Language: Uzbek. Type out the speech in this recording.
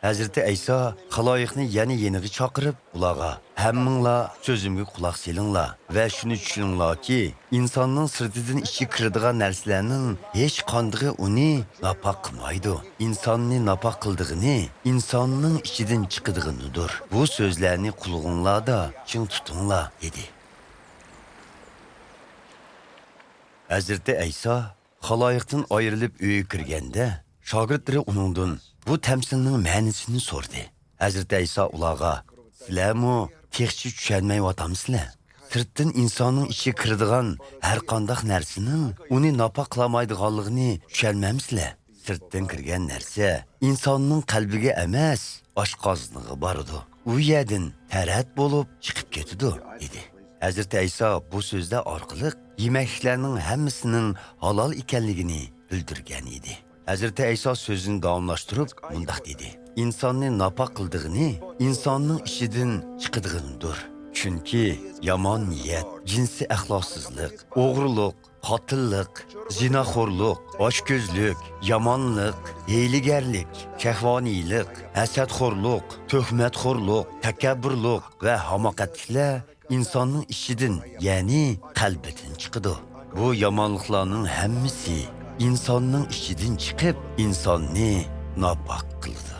Hazreti İsa xaloyiqni yeniga chaqirib, ularga hamminglar so'zimga quloq selinglar va shuni tushuninglarki, insonning sirtidan ichi kiradigan narsalarning hech qandig'i uni napoq qilmaydi. İnsonni napoq qildig'ini insonning ichidan chiqadig'idir. Bu so'zlarni qulog'inglarda ching tutinglar dedi. Hazreti İsa xaloyiqdan ayrilib uyga kirganda, shogirdlari uningdan bu tamsilning ma'nosini so'rdi. Hazreti İsa ularga: "Sizlarmi texchi tushunmayapsizlar? Sirtdan insonning ichiga kiradigan har qanday narsaning uni napoq qilmaydiganligini tushunmaysizlar. Sirtdan kirgan narsa insonning qalbiga emas, oshqozoniga boradi. U yerdan tarat bo'lib chiqib ketadi" dedi. Hazreti İsa bu so'zlar orqali yemekliklarning hammasining halol ekanligini bildirgan edi. Hazreti İsa sözünü davomlashtirib mundaq dedi: "İnsonni napoq qildig'ini insonning ishidan chiqadig'idir. Chunki yomon niyat, jinsiy axloqsizlik, o'g'rilik, qotillik, zinaxo'rlik, ochko'zlik, yomonlik, hiylagarlik, shahvoniylik, hasadxo'rlik, tuhmatxo'rlik, takabburlik va hamoqatliklar insonning ishidan, ya'ni qalbidan chiqadi. Bu yomonliklarning hammasi insonning ishidan chiqib, insonni napoq qiladi."